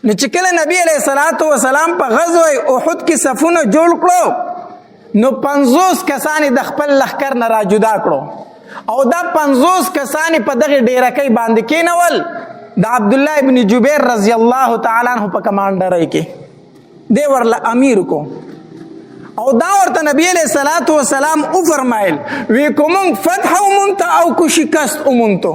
نو چې کله نبی علیه الصلاۃ والسلام په غزوه احد کې صفونه جوړ کړو نو 50 کسان د خپل لښکر نه را جدا کړو او دا 50 کسان په دغه ډیرکۍ باندې کېنول د عبد الله ابن جبیر رضی الله تعالی عنہ په کمانډرۍ کې دی ورله امیر کو او دا ورته نبی علیہ الصلوۃ والسلام او فرمایل وی کوم فتح ومنت او کو شکست ومنتو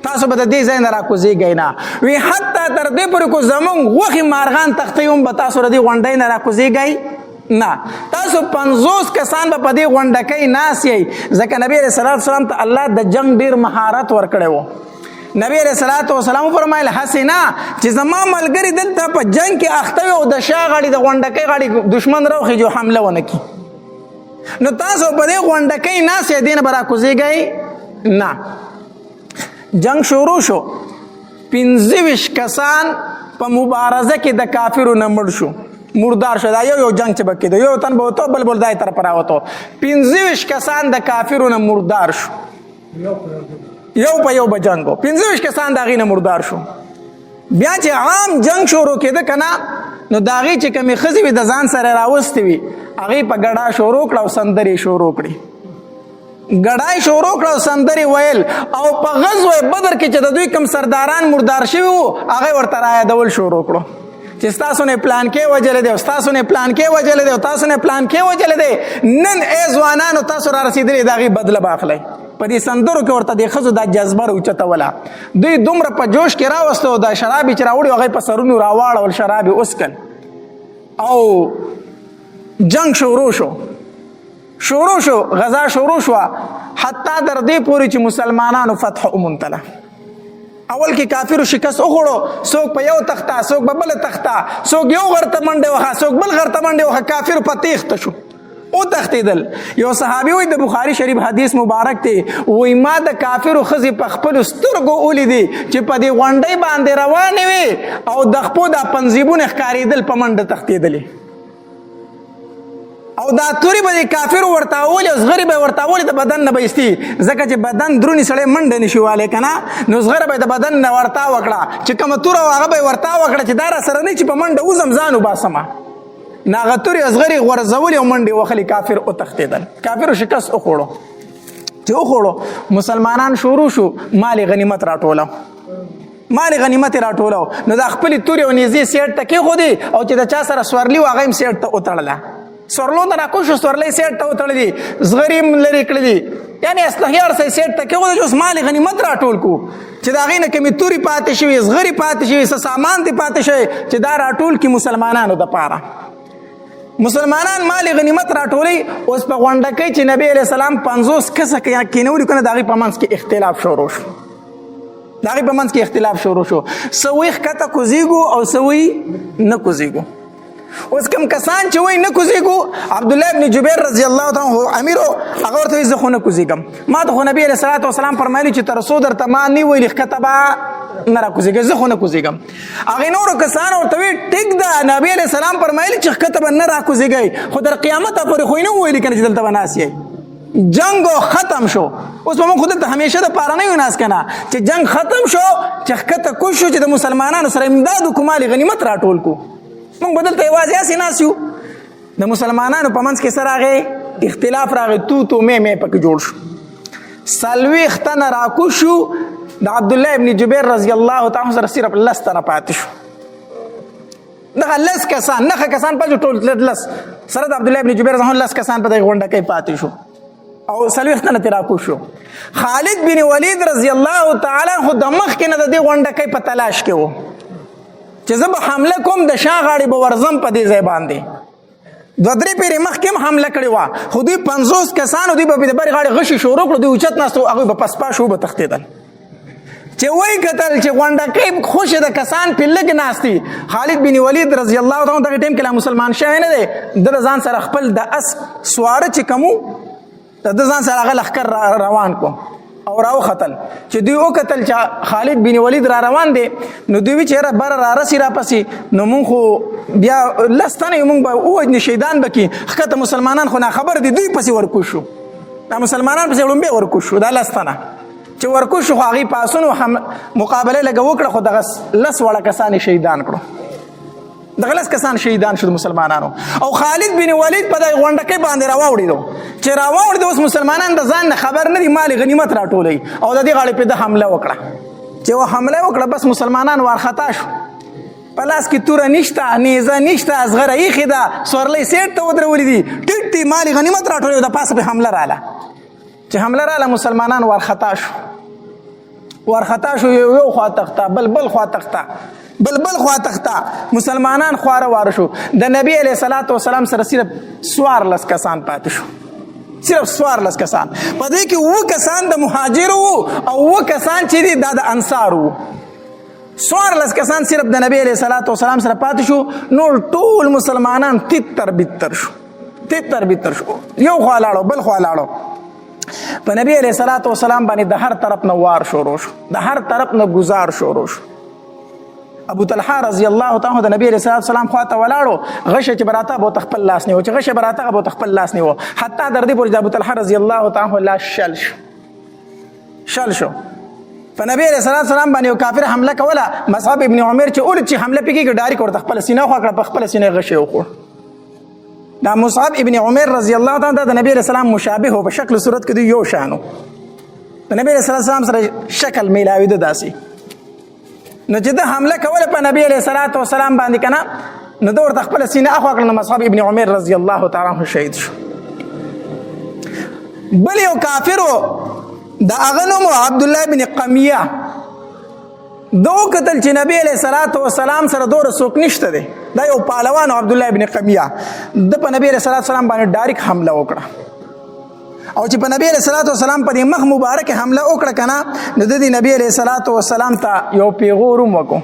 تاسو به د دې ځای نه راکوزیږئ نه وی حتی تر دې پورې کو زمونږ غوښې مارغان تختې هم به تاسو د دې غونډۍ نه راکوزیږئ نه تاسو 50 کسان به په دې غونډکۍ ناست یئ ځکه نبی علیہ الصلوۃ والسلام ته الله د جنگ ډیر مهارت ورکړی و نبی علیہ الصلوۃ والسلام فرمایل حسنا چې زما ملګری دلته په جنگ کې اخته وي او د شا غاړي د غونډکۍ غاړي دشمن راوخي جو حمله ونه کی نو تاسو په دې غونډکۍ ناست یئ دې نه به راکوزیږئ نه جنگ شروع شو 25 کسان په مبارزه کې د کافرو نه مړ شو مردار شو دا یو جنگ چې بکې یو تن به وته بل دای طرف راوته 25 کسان د کافرو نه مردار شو یو په یو به جنگو 25 کسان د غینه مردار شو بیا چې عام جنگ شروع کېده کنه نو داغي چې کمی خزي وي د ځان سره راوستي وي هغه په ګډا شروع کړه او سندري شروع کړي ګډای شروع کړه سندري ویل او په غزوه بدر کې چې د دوی کم سرداران مردار شوي وو هغه ورته رايدول شروع کړو چې تاسو نه پلان کې وجل دی تاسو نه پلان کې وجل دی تاسو نه پلان کې وجل دی نن ای ځوانانو تاسو را رسیدلې داغي بدله باخلای په دې سندرو کې ورته د خزو د جذبه اوچته ولا دوی دومره په جوش کې راوستو د شرابي چې راوړي هغه په سرونو راواړول شرابي اوسکل او جنگ شروع شو غزا شروع شو حتی در دې پوري چې مسلمانانو فتح ومنتله اول کې کافرو شکست وخوړو څوک په یو تخته څوک په بل تخته څوک یو غرته منډه وخه څوک بل غرته منډه وخه کافر په تیخته شو او تختیدل یو صحابي وي د بخاری شریف حدیث مبارک ته وای ما د کافرو خزي په خپل سترګو ولیدي چې په دې غونډۍ باندې روانې وي او د خپل د پنځيبونه ښکاریدل په منډه تختیدلې او دا توري به کافر ورتاول او زغری به ورتاول د بدن نه بيستي ځکه چې بدن درونی سړی منډه نشواله کنه نو زغره به د بدن نه ورتا وکړه چې کوم تور هغه به ورتا وکړه چې دار سره نه چې په منډه وزم ځانو باسمه ناغتوري ازغری ورزول او منډه وخلی کافر او تختیدل کافر شکست او خوړو چې او خوړو مسلمانان شروع شو مال غنیمت راټوله نو د خپل توري او نيزي سیټ ټکي خو دي او چې د چا سره سورلی واغې هم سیټ ته وتړله سورلو نه راکوشو سورلې سیټ ته وتړلې زغریم لري کړلې یعنی اصلحيار سي سیټ ته کې و چې مال غنیمت راټول کو چې دا غینه کمی توري پاتې شوی زغری پاتې شوی سامان دي پاتې شوی چې دا راټول کی مسلمانانو د پاره مسلمانان مال غنیمت راټولي اوس په غونډه کې چې نبی عليه السلام 50 کسه کې نو کنه داغي په منځ کې اختلاف شروع شو سويخ کته کوزيګو او سوي نه کوزيګو اوس کوم کسان چې وای نه کوزيګو عبد الله ابن جبیر رضی الله تعالی عنہ امیر هغه ورته زه خو نه کوزيګم ما ته نبی علیہ الصلوۃ والسلام فرمایلی چې تر رسول درته ما نه ویل کتبه نه را کوزيګم زه خو نه کوزيګم هغه نور کسان ورته وی ټیک دا نبی علیہ السلام فرمایلی چې کتبه نه را کوزيګي خو در قیامت پورې خو نه ویل کنه چې دلته بناسي جنگ ختم شو اوس موږ خود ته همیشه د پاره نه وناس کنه چې جنگ ختم شو چې کته کو شو چې د مسلمانانو سره امداد کومالي غنیمت راټول کو موږ بدلته یوازې اسې ناسیو د مسلمانانو په منځ کې سره راغی اختلاف راغی تو مې پکې جوړ شو سلوي ختنه راکو شو د عبد الله ابن جبیر رضی الله تعالی عنہ صرف لس تنه پاتې شو دغه لس کسان په ټول لس سره د عبد الله ابن جبیر ځان لس کسان په دغه غونډه کې پاتې شو او سلوي ختنه تراکو شو خالد بن ولید رضی الله تعالی عنہ د مخ کې نه د دې غونډه کې په تلاش کې وو چې زه به حمله کوم د شا غاړي به ورزم په دې ځای باندې دوه درې پیرې مخکې حمله کړې وه خو دوی 50 کسانو دوی به د بر غاړې غشي شروع کړو دوی اوچت ناستو هغوی به پسپا شو به تښتېدل چې وایي کتل چې غونډکۍ خوشې د کسان پې لږ ناستي خالد بن ولید رضی الله تعالی دغه ټایم کې لا مسلمان شوی نه دی د ځان سره خپل د اسب سواره چې کوم د ځان سره هغه لښکر روان کو او راو خطل چې دوی او قتل چې خالد بن ولید را روان دي نو دوی چیرې بر را رسی را پسې نو مونږ خو بیا لستانه مونږ به او شهیدان بکی حقیقت مسلمانان خو نه خبر دي دوی پسې ورکو شو دا مسلمانان پسې وړم به ورکو شو دا لستانه چې ورکو شو هغه پاسونو مقابله لګ وکړه خو دغه لس وړه کسان شهیدان کړو دغه لس کسان شهیدان شو مسلمانانو او خالد بن ولید په دغه غونډه کې باندې راوړیدو چې راوړیدو اوس مسلمانان د ځان خبر نه دي مال غنیمت راټولي او د دې غاړې په د حمله وکړه چې و حمله وکړه بس مسلمانان وارخطا شو پلاس کې توره نشته نیزه نشته ازغره ایخې ده سورلۍ سیټ ته ودرولې دي ټیټ ټي مال غنیمت راټولي د پاسه په حمله رااله چې حمله رااله مسلمانان وارخطا شو یو خوا تخته بل خوا تخته بل خوا تخته مسلمانان خواره واره شو د نبی علیه الصلاۃ والسلام سره صرف 14 کسان پاتې شو صرف 14 کسان په دې کې و کسان د مهاجر وو او و کسان چې دي د انصار وو 14 کسان صرف د نبی علیه الصلاۃ والسلام سره پاتې شو نور ټول مسلمانان تتر بتر شو یو خوا لاړو بل خوا لاړو په نبی علیه الصلاۃ والسلام باندې د هر طرف نه وار شروع شو د هر طرف نه گزار شروع شو ابو طلحه رضی الله تعالی د نبی علیه الصلاۃ والسلام خواته ولاړو غشه چې براته بو تخپل لاس نیو چې غشه براته بو تخپل لاس نیو حتی در دې پورې ابو طلحه رضی الله تعالی لا شل شو په نبی علیه الصلاۃ والسلام باندې کافر حمله کوله مصعب ابن عمر چې اول چې حمله پکې ډایرک ورته خپل سینه خو کړ په خپل سینه غشه وخوړ دا مصعب ابن عمر رضی الله تعالی د نبی علیہ السلام مشابه هو په شکل صورت کې دی یو شانو د نبی علیہ السلام سره شکل میلاوي د داسي نو چې د حمله کوله په نبی علیہ السلام باندې کنه نو د ورته خپل سینه اخوا کړل مصعب ابن عمر رضی الله تعالی عنہ شهید شو بل یو کافرو د اغنم عبد الله بن قمیه دو قتل چې نبی علیہ الصلوۃ والسلام سره دور سوک نشته دی دا یو پهلوان عبد الله ابن قمیه د په نبی علیہ الصلوۃ والسلام باندې ډایرک حمله وکړه او چې په نبی علیہ الصلوۃ والسلام په مخ مبارک حمله وکړه کنه د دې نبی علیہ الصلوۃ والسلام ته یو پیغور وکړو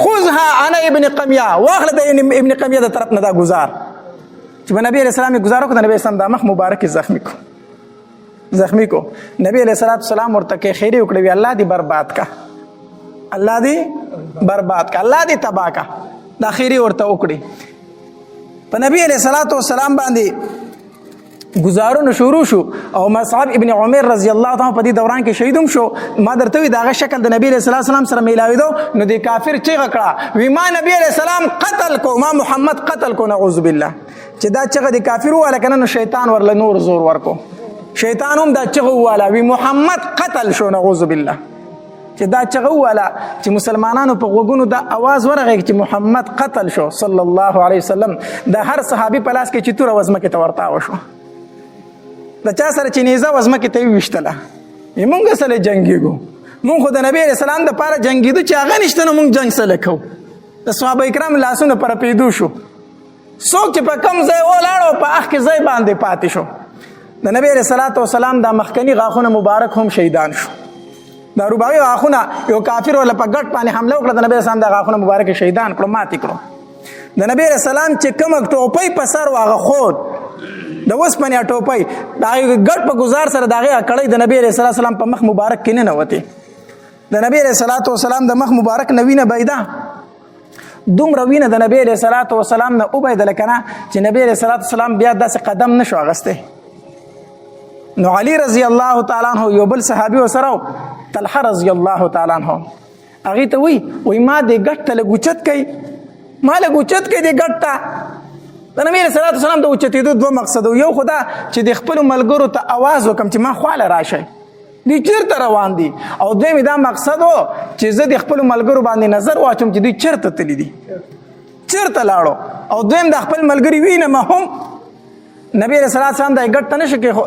خذها انا ابن قمیه واخله د ابن قمیه د طرف نه دا گزار چې په نبی علیہ السلام گزار وکړه نبی اسلام د مخ مبارک زخمی کو نبی علیہ الصلوۃ والسلام ورته کې خیری وکړي الله دې برباد کا الله دې تباہ کا دا خیری ورته وکړي په نبی علیہ الصلوۃ والسلام باندې گزارونه شروع شو او مصعب ابن عمر رضی الله تعالی په دې دوران کې شهیدوم شو ما درته وی داغه شکل د نبی علیہ السلام سره میلاوي دو نو د کافر چیغه کړه وی ما نبی علیہ السلام قتل کو ما محمد قتل کو نعوذ بالله چې دا چیغه د کافر والا کنه نو شیطان ورله نور زور ورکو شیطان هم دا چیغه والا وی محمد قتل شو نعوذ بالله چې دا چغه والا چې مسلمانانو په غوګونو دا आवाज ورغی چې محمد قتل شو صلی الله علیه وسلم د هر صحابي په لاس کې چې تور وزمه کې تورتا وشو د چا سره چې نیزه وزمه کې ته وشتله موږ سره جنگیږو موږ خو د نبی رسول الله د پاره جنگیدو چې هغه نشته نو موږ جنگ سره کوو د صحابه کرام لاسونه پر پیدو شو څوک چې په کم ځای ولاړو په اخ کې ځای باندې پاتې شو د نبی رسول الله د مخکنی غاښونه مبارک هم شهیدان شو دا رباوی غاښونه یو کافر ولا په ګټ باندې حمله وکړه د نبی رسول الله د غاښونه مبارک شهیدان کړو ماتې کړو د نبی رسول الله چې کوم ټوپۍ په سر واغه خود د وسپنې ټوپۍ دا ګټ په گزار سره داغه کړی د نبی رسول الله په مخ مبارک کې نه وته د نبی رسول الله د مخ مبارک نوینه بيدا دومره وینه د نبی رسول الله نه وبید لکنه چې نبی رسول الله بیا داسې قدم نشو اغسته نو علی رضی الله تعالی عنہ یو بل صحابي وسره طلحه رضی الله تعالی عنہ هغه ته وی ما دې ګټ ته لګوچت کوي ما لګوچت کوي دې ګټ ته د نبی رسول الله د اوچتېدو دوه مقصد یو خدا چې د خپل ملګرو ته आवाज وکم چې ما خواله راشي دې چیرته روان دي او دوی دا مقصد وو چې زه د خپل ملګرو باندې نظر واچم چې دوی چیرته تللی دي چیرته لاړو او دوی د خپل ملګری وینه ما هم نبی رسول الله صلی الله علیه وسلم نشه کې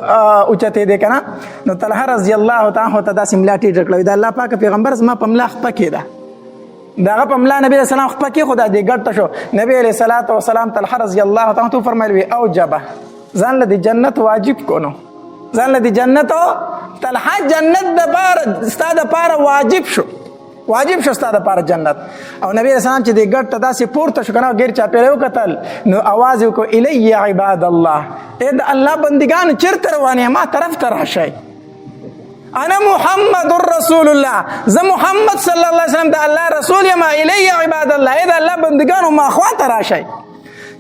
اوچته دي کنه نو طلحه رضی الله تعالی عنہ ته سیملاټی ډکلوي د الله پاک پیغمبر زما پملا خپکې ده داغه پملا نبی رسول الله خپکې خدا دې ګټ شو نبی علیہ الصلوۃ والسلام طلحه رضی الله تعالی عنہ فرمایلی او جبه ځان له جنت واجب کو نو ځان له جنت طلحه جنت د بار ستاده پار واجب شو ستاده پار جنت او نبی رسول الله چې دې ګټ داسې پورته شو کنه غیر چا پیرو قتل نو आवाज وکړو الی عباد الله اې د الله بندگان چرته روانه ما طرف ته راشي انا محمد رسول الله ز محمد صلی الله علیه وسلم د الله رسول یم الی عباد الله اې د الله بندگان ما خواته راشي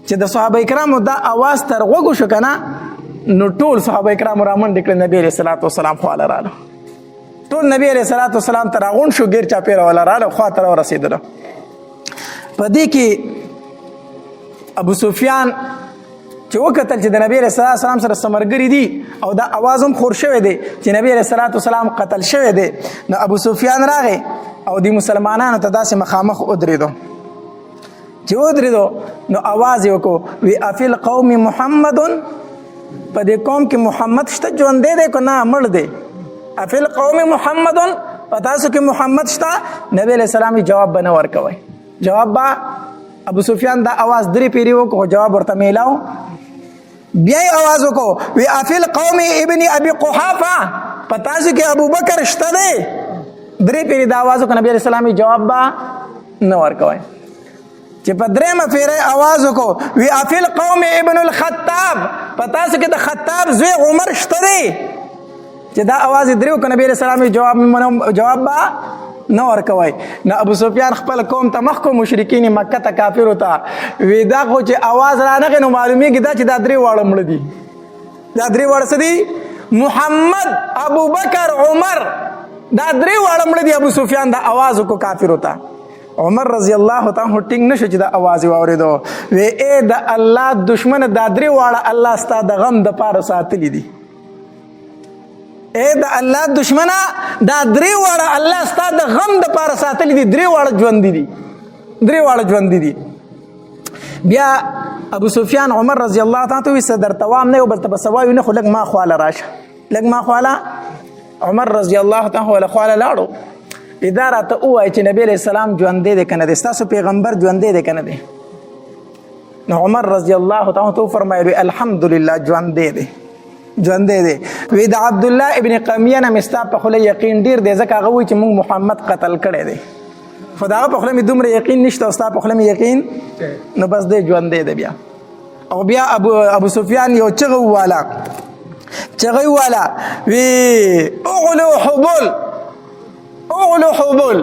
چې د صحابه کرامو دا आवाज تر وګو شو کنه نو ټول صحابه کرام را منډ کړ نبی رسول الله صلی الله علیه وسلم ټول نبی علیه الصلاۃ والسلام ته راغونډ شو، ګیر چاپېره ولا راله، خوا ته ورسېدله. په دې کې ابو سفیان چې وکتل چې د نبی علیه الصلاۃ والسلام سره څه دي او دا اواز هم خور شوی دی چې نبی علیه الصلاۃ والسلام قتل شوی دی، نو ابو سفیان راغی او د مسلمانانو ته داسې مخامخ ودرېدو. چې ودرېدو نو اواز یې وکړو، وی افی القوم محمد، په دې قوم کې محمد شته، ژوندی دی که نه مړ دی؟ افی القوم محمد، په تاسو کې محمد شته؟ نبی علیه السلام جواب به نه ورکوئ. جواب به ابو سفیان دا اواز درې پیرې وکړو، جواب ورته میلاو. بیا یې اواز وکړو، وی افی القوم ابن ابي قحافه، په تاسو کې ابو بکر شته دی؟ درې پیرې دا اواز وکړو، نبی علیه السلام جواب به نه ورکوئ. چې په درېمه پیرې اواز وکړو، وی افی القوم ابن الخطاب، په تاسو کې د خطاب زوی عمر شته دی؟ چې دا اواز یې درې وکړو، نبی علیه السلام جواب به نه ورکوئ. نو ابو سفیان خپل قوم ته مخ کو، مشرکین مکه ته کافرو ته وی دا خو چې اواز رانغی نو معلومیږي دا چې دا درې واړه مړه دي. دا درې واړه څه دي؟ محمد، ابو بکر، عمر، دا درې واړه مړه دي. ابو سفیان دا اواز وکړو کافرو ته. عمر رضی الله تعالی ټینګ نشو چې دا اواز یې واورېدو، وی ای د الله دشمن، دا درې واړه الله ستا د غم د پاره ساتلی دي. اے د الله دشمنه، دا درې واړه الله ستا د غم د پاره ساتلی دي. درې واړه ژوندي دي، درې واړه ژوندي دي. بیا ابو سفیان عمر رضی الله تعالی ته وی صدر توام نه یو بل ته به سوای نه، خو لږ ما خواله راشه، لږ ما خواله. عمر رضی الله تعالی ولا خواله لاړو. اذا راته وای چې نبی علیہ السلام ژوندی دی کنه دی، ستاسو پیغمبر ژوندی دی کنه دی؟ نو عمر رضی الله تعالی ته فرمایي الحمدلله ژوندی دی، ژوندی دی. وی د عبد الله ابن قمیه نه مستا په خوله یقین ډیر دی، ځکه هغه وایي چې موږ محمد قتل کړی دی، خو د هغه په خوله مې دومره یقین نشته او ستا په خوله مې یقین، نو بس دی ژوندی دی. بیا او بیا ابو سفیان یو چغه وواله، چغه یې وواله، وی اغلو حبول، اغلو حبول.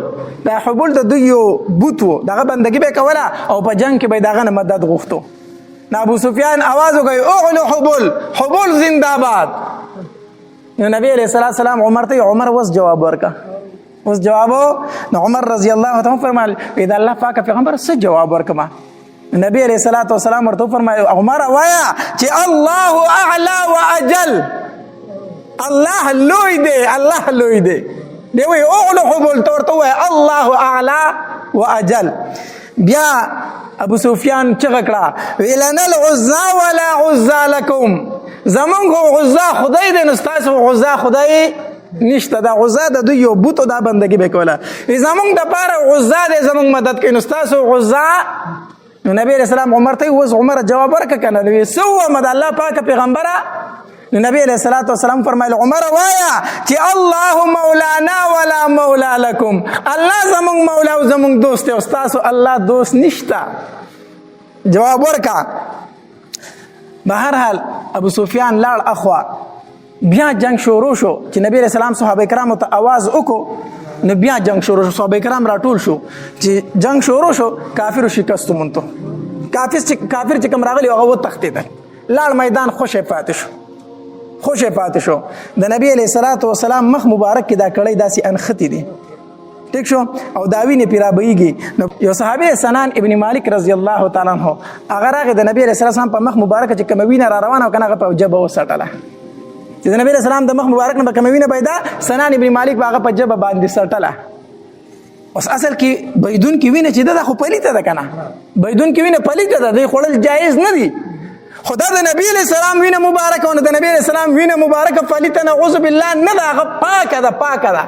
دا حبول د دوی یو بوت و، دغه بندګي به یې کوله او په جنګ کې به یې د هغه نه مدد غوښتو. نو ابو سفیان आवाज وکړ اغلو حبول، حبول زنده باد. نو نبی علیہ السلام عمر ته عمر وس جواب ورکا، وس جوابو. نو عمر رضی الله تعالی فرمایل اذا الله پاک پیغمبر څه جواب ورکما؟ نبی علیہ السلام ورته فرمایل عمر وایا چې الله اعلى واجل، الله لوی دی، الله لوی دی. دی وی اغلو حبول تورته وای الله اعلى واجل. بیا ابو سفیان چغه کړه، ویلنا العزا ولا عزا لكم، زمونږ عزا خدای دی نو ستاسو عزا خدای نشته. دا عزا د دوی یو بوت او دا بندګي به کوله، زمونږ د پاره عزا دی، زمونږ مدد کوي، نو ستاسو عزا. نو نبی علیہ السلام عمر ته وز عمر جواب ورکړه کنه، نو سو مد الله پاک پیغمبره. نو نبی علیہ الصلوۃ والسلام فرمایله عمر وایا چې الله مولانا ولا مولا لكم، الله زمونږ مولا او زمونږ دوست او تاسو الله دوست نشته. جواب ورکا. بهر حال ابو سفیان لاړ اخوا، بیا جنگ شروع شو چې نبی علیہ السلام صحابه کرامو ته आवाज وکړو، نو بیا جنگ شروع شو. صحابه کرام راټول شو، چې جنگ شروع شو کافر شکست مونته، کافر چې کوم راغلی هغه وتښتېدل، لاړ میدان خوشې پاتې شو، خوشې پاتې شو. د نبی علیہ الصلوۃ والسلام مخ مبارک کې دا کړی داسې انختی دي، ټیک شو، او دا وینې پرې رابهیږي. نو یو صحابي سنان ابن مالک رضی الله تعالی عنہ هغه راغی د نبی علیہ السلام په مخ مبارک چې کومه وینه را روانه کنه هغه په جبه وسټله، چې د نبی علیہ السلام د مخ مبارک نه کومه وینه پیدا، سنان ابن مالک هغه په جبه باندې سټله. اوس اصل کې بيدون کې وینه چې دا خو پلیته ده کنه، بيدون کې وینه پلیته ده، د خړل جایز نه دي. خدا د نبی علیہ السلام وینه مبارک او د نبی علیہ السلام وینه مبارک پلیته نعوذ بالله نه ده، هغه پاکه ده، پاکه ده.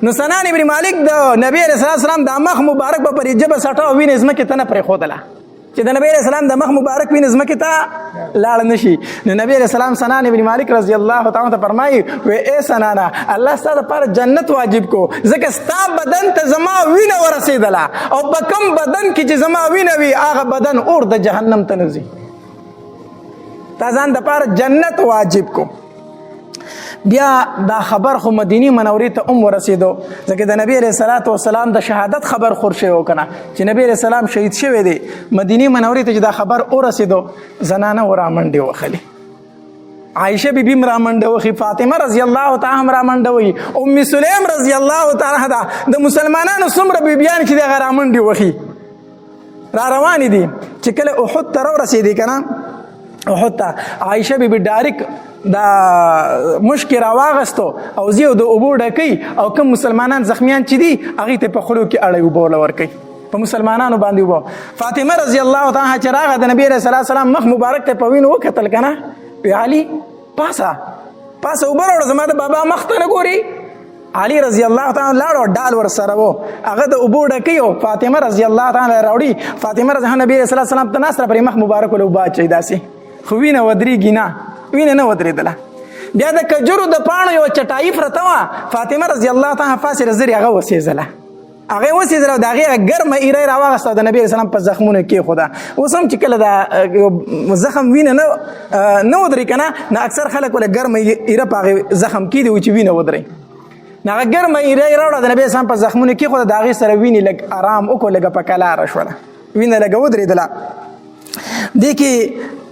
نو سنان ابن مالک د نبی علیہ السلام د مخ مبارک په پرې جبه سټاو وینه زمکه ته نه پرې خودله، چې د نبی علیہ السلام د مخ مبارک وینه زمکه ته لاړ نشي. نو نبی علیہ السلام سنان ابن مالک رضی الله تعالی عنہ فرمایي و اے سنانا الله ستاسو لپاره جنت واجب کو، ځکه ستا بدن ته زما وینه ورسېدله، او په کوم بدن کې چې زما وینه وي هغه بدن اور د جهنم ته نه ځي، تا ځان د پاره جنت واجب کو. بیا دا خبر خو مدینی منورې ته ورسېدو، ځکه د نبی علیہ الصلوۃ والسلام د شهادت خبر خور شوی وکنه چې نبی علیہ السلام شهید شوی دی. مدینی منورې ته چې دا خبر ورسېدو زنانه ورامنډې وخلې، عائشه بیبي را منډه وخی، فاطمه رضی الله تعالی عنها را منډه وی، ام سلیم رضی الله تعالی عنها د مسلمانانو څومره بیبيان چې دغه را منډه وخی را روان دي. چې کله احد ته ورسېدي کنه، احد ته عائشه بیبي ډایرک دا مشک راواغستو او زیو د اوبو ډکې او کوم مسلمانان زخمیان چې دي هغې ته په خولو کې اړی اوبه ورله ورکوي، په مسلمانانو باندې اوبه. فاطمه رضی الله تعالی عنها چې راغه د نبي علیه السلام مخ مبارک ته په وینو وکتل کنه، وی علي پاسه اوبه راوړه، زما د بابا مخ ته نه ګوري. علي رضی الله تعالی لاړو، ډال ورسره و، هغه د اوبو ډکې و، فاطمه رضی الله تعالی راوړي. فاطمه رضی الله نبي علیه السلام ته ناسته پرې مخ مبارک له اوبه اچوي داسې، خو وینه ودرېږي نه، وینه نه ودرېدله. بیا د کجورو د پاڼو یو چټایي پرته وه، فاطمه رضی الله تعالی فاصله زرې هغه وسېزله، هغه وسېزله او د هغې ګرمه ایره یې راواغسته او د نبي علیه السلام په زخمونو کېښوده. اوس هم چې کله دا زخم وینه نه ودرېږي که نه، نو اکثر خلک ولې ګرمه ایره په هغې زخم کېږدي وي چې وینه ودرېږي. نو هغه ګرمه ایره یې راوړه د نبي علیه السلام په زخمونو کېښوده، د هغې سره وینې لږ ارام وکړو، لږه په کلاره شوله، وینه لږه ودرېدله. دې کې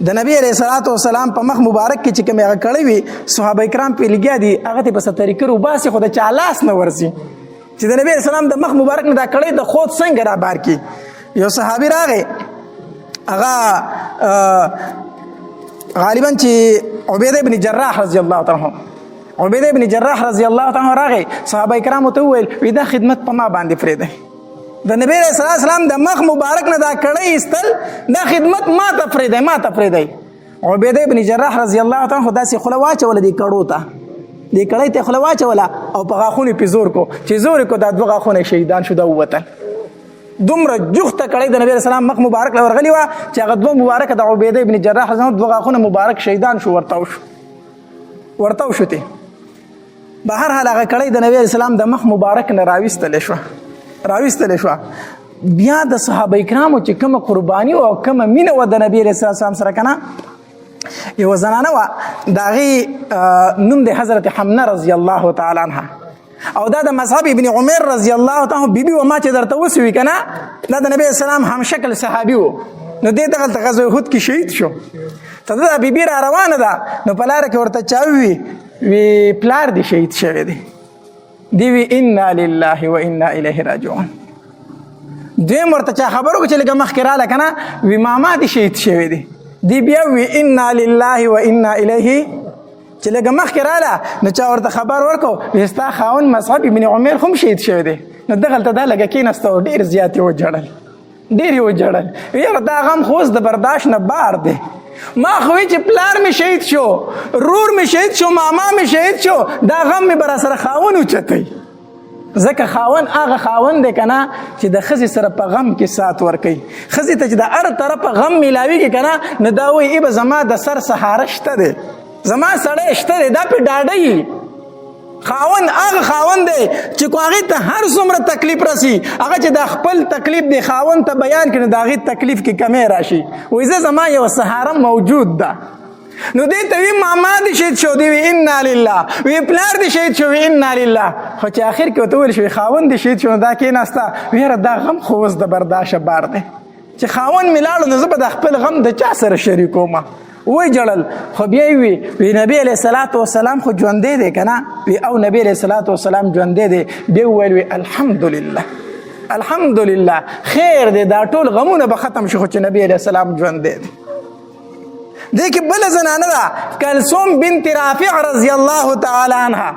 د نبی علیه السلام په مخ مبارک کې چې کومې هغه کړی وي صحابه کرام پرې لګیا دي، هغه ته په څه طریقه وباسي خو د چا لاس نه ورځي چې د نبی علیه السلام د مخ مبارک نه دا کړی د خود څنګه را بار کړي. یو صحابي راغی، هغه غالبا چې عبیده ابن جراح رضی الله تعالی عنه، عبیده ابن جراح رضی الله تعالی عنه راغی، صحابه کرامو ته وویل وی دا خدمت په ما باندې پرېږدئ، د نبی علیه السلام د مخ مبارک نه دا کړی ایستل، دا خدمت ما ته پرېږدئ، ما ته پرېږدئ. عبیده ابن جراح رضی الله تعالی عنه داسې خوله واچوله دې کړو ته، دې کړی ته خوله واچوله او په غاښونو پې زور کو، چې زور یې کو دا دوه غاښونه شهیدان شو، دا ووتل. دومره جوخته کړی د نبی علیه السلام مخ مبارک له ورغلي وه چې هغه دوه مبارکه د عبیده ابن جراح رضی الله دوه غاښونه مبارک شهیدان شو، ورتاو شو ته. بهرحال هغه کړی د نبی علیه السلام د مخ مبارک نه راویستلی شوه. بیا د صحابه کرامو چې کومه قرباني او کومه مینه وه د نبی علیه السلام سره که نه، یوه زنانه وه د هغې نوم د حضرت حمنه رضی الله تعالی عنها، او دا د مذهب ابن عمر رضی الله تعالی بیبي و. ما چې درته وسوي که نه، دا د نبی علیه السلام همشکل صحابي و، نو دې دغلته غزوه احد کې شهید شو. ته دا بیبي را روانه ده، نو په لاره کې ورته چا وی پلار دې شهید شوی دی، دی وی انا لله و انا الیه راجعون. دویم ورته چا خبر وکړه چې لږه مخکې راله که نه، وی ماما دې شهید شوی دی، دی بیا وی انا لله و انا الیه. چې لږه مخکې راله نو چا ورته خبر ورکړو وی ستا خاوند مصعب ابن عمر هم شهید شوی دی. نو دغلته دا لږه کېناسته او ډېر زیات یې وجړل، یاره دا غم خو اوس د برداشت نه بار دی. ما خو چې پلار مې شهید شو، رور مې شهید شو، ماما مې شهید شو، دا غم مې به را سره خاوند اوچتی. ځکه خاوند هغه خاوند دی که نه چې د ښځې سره په غم کې سات ورکوي. ښځې ته چې د هر طرفه غم میلاویږي که نه، نو دا وایي ای به زما د سر سهاره شته دی، زما سړی شته دی، دا پې ډاډه. خاوند هغه خاوند دی چې کو هغې ته هر څومره تکلیف رسي، هغه چې د خپل تکلیف دی خاوند ته بیان کړي، د هغې تکلیف کې کمی راشي، وایي زه زما یوه سهاره موجود ده. نو دې ته وی ماما دې شهید شو، دی وی انا لله، وی پلار دې شهید شو، وی انا لله. خو چې آخر کې ورته وویل شو خاوند دې شهید شو، دا کېناسته، ویره دا غم خو اوس د برداشه بار دی چې خاوند مې لاړو، نو زه به د خپل غم د چا سره شریکومه. وی جړل. خو بیا یې وی نبی علیه السلام خو ژوندی دی که نه، وی او نبی علیه السلام ژوندی دی. بیا وویل وی الحمدلله خیر دی، دا ټول غمونه به ختم شو خو چې نبی علیه السلام ژوندی دی. دې کې بله زنانه ده کلثوم بنت رافع رضی الله تعالی عنها،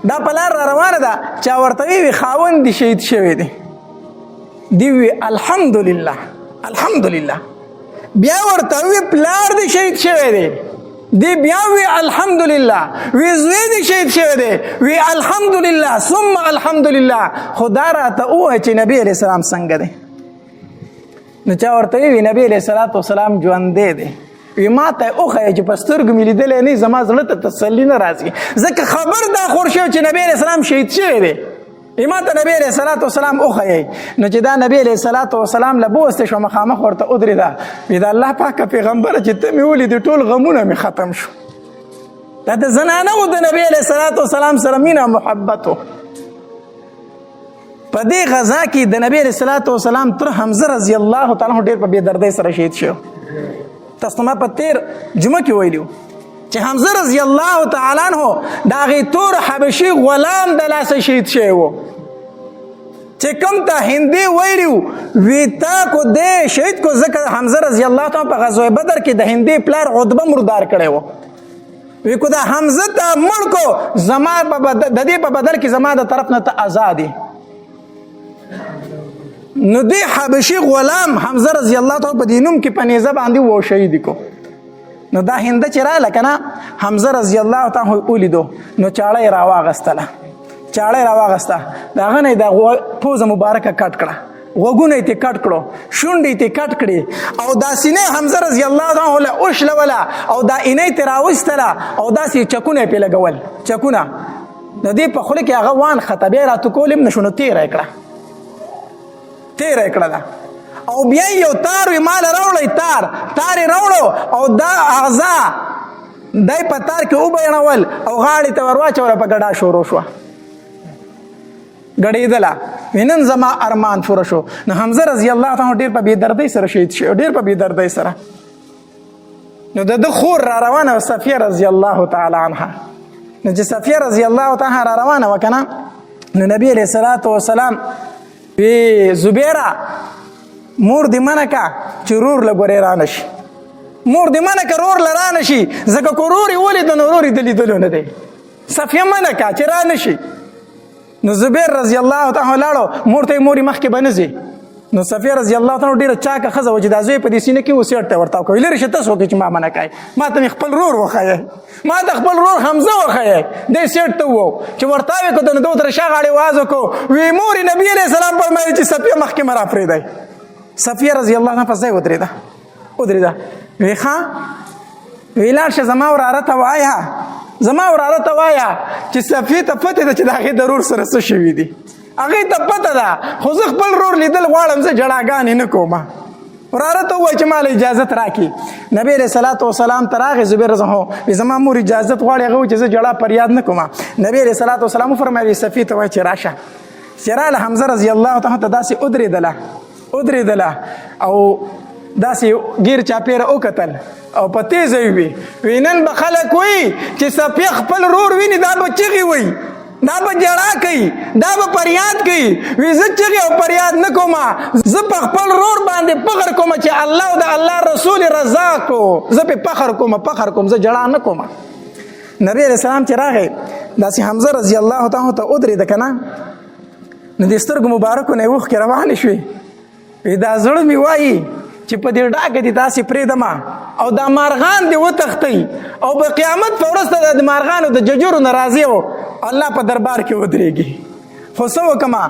دا په لار را روانه ده، چا ورته وی خاوند دې شهید شوی دی، دی وی الحمدلله. بیا ورته وی پلار دې شهید شوی دی، دی بیا وی الحمدلله. وی زوی دې شهید شوی دی، وی الحمدلله ثم الحمدلله. خدا راته ووایه چې نبی علیه السلام څنګه دی. نو چا ورته وی نبی علیه السلام ژوندی دی. وی ما ته وښیه چې په سترګو مې لیدلی نه، زما زړه ته تسلي نه راځي، ځکه خبر دا خور شوی چې نبی علیه السلام شهید شوی دی. ما ته نبی علیه السلام وښیی. نو چې دا نبی علیه السلام له بوسته شوه، مخامخ ورته ودرېده، وی د الله پاکه پیغمبره چې ته مې ولیدې ټول غمونه مې ختم شو. دا د زنانو د نبی علیه السلام سره مینه محبت و. په دې غزا کې د نبی علیه السلام تر حمزه رضی الله تعالی عنه ډېر په بې دردۍ سره شهید شو. تاسو ما په تیر جمعه کې ویلو چې حمزه رضی الله تعالی عنہ د هغې تور حبشي غلام د لاسه شهید شوی و چې کوم ته هندي ویلي وي تا کو دی شهید کو ځکه حمزه رضی الله تعالی په غزوه بدر کې د هندي پلار عتبه مردار کړی و وی کو دا حمزه ته مړ کو زما د دې په بدل کې زما د طرف نه ته آزادي نو دی حبشي غلام حمزه رضی الله تعالی په دینوم کې په نیزه باندې و شهید کو نو دا هنده چې رااله که نه حمزه رضی الله تعالی ولیدو نو چاړه یې راواغستله چاړه یې راواغسته د هغه نه یې دا پوزه مبارکه کټ کړه غوږونه یې ترې کټ کړو شونډې یې ترې کټ کړې او دا سینې حمزه رضی الله تعالی له وشلوله او دا اینه یې ترې راویستله او داسې چکونه یې پرې لګول چکونه د دې په خوله کې هغه وانخته بیا یې راتوکول هم نه شو نو تېره یې کړه ده او بیا یو تار وی مال راوړی تار یې راوړو او دا اعضا دی په تار کې وبینول او غاړې ته ور واچوله په ګډا شروع شوه ګډېدله وی نن زما ارمان پوره شو نو حمزه رضی الله تعالی ډېر په بېدردۍ سره شهید شو ډېر په بېدردۍ سره نو د ده خور را روانه وه صفیه رضی الله تعالی عنها نو چې صفیه رضی الله تعالی را روانه وه که نه نو نبی علیه الصلاة وسلام وی زبیره مور دې منه که چې رور له ګورې رانه شي مور دې منه که رور له رانه شي ځکه که رور یې ولیده نو رور یې د لیدلو نه دی صفیه منه که چې رانه شي نو زبیر رضی الله تعالی لاړو مور ته یې مورې مخکې به نه ځي نو صفیه رضی الله تعالی ډېره چاکه ښځه وه چې دا زوی په دې سینه کې وسیټ ته ورته وکړئ لرې شه تاسو وکړئ چې ما منع کوئ ما ته مې خپل رور وښیئ ما ته خپل رور حمزه وښیئ دی سیټ ته ووو چې ورته ویې کړو نو ده ورته شا غاړې واز وکړو وی مورې نبي علیه السلام فرمایي چې صفیه مخکې مه راپرېږدئ صفیه رضی الله عنها په ځای ودرېده وی ښه وی لاړ شه زما وراره ته وایه چې صفیې ته پته ده چې د هغې د رور سره څه شوي دي هغې ته پته ده خو زه خپل رور لیدل غواړم زه جړاګانې نه کوم وراره ته ووایه چې ما له اجازت راکړي نبي علیه صلات وسلام ته راغی زبیر وی زما مور اجازت غواړي هغه وایي چې زه جړا فریاد نه کوم نبي علیه صلات وسلام وفرمایل صفیې ته وایه چې راشه چې راله حمزه رضی الله تعالی ته داسې ودرېدله او داسې ګیر چاپېره وکتل او په تیزه وي وی نن به خلک وایي چې صفیه خپل رور ویني دا به چغې وایي دا به جړا کوي دا به فریاد کوي وی زه چغې او فریاد نه کوم زه په خپل رور باندې فخر کوم چې الله او د الله رسول رضا کو زه پې فخر کوم زه جړا نه کوم نبی علیه السلام چې راغی داسې حمزه رضی الله تعالی ته ودرېده که نه نو د سترګو مبارکو نه یې اوښکې روانې شوې وی دا زړه مې وایي چې په دې ډاګه دې داسې پرېږدمه او دا مارغان دې وتښتئ او په قیامت په ورځ ته د مارغانو د ججورو نه راضي و الله په دربار کې ودرېږي خو څه وکړمه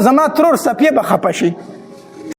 زما ترور صفیه به خفه شي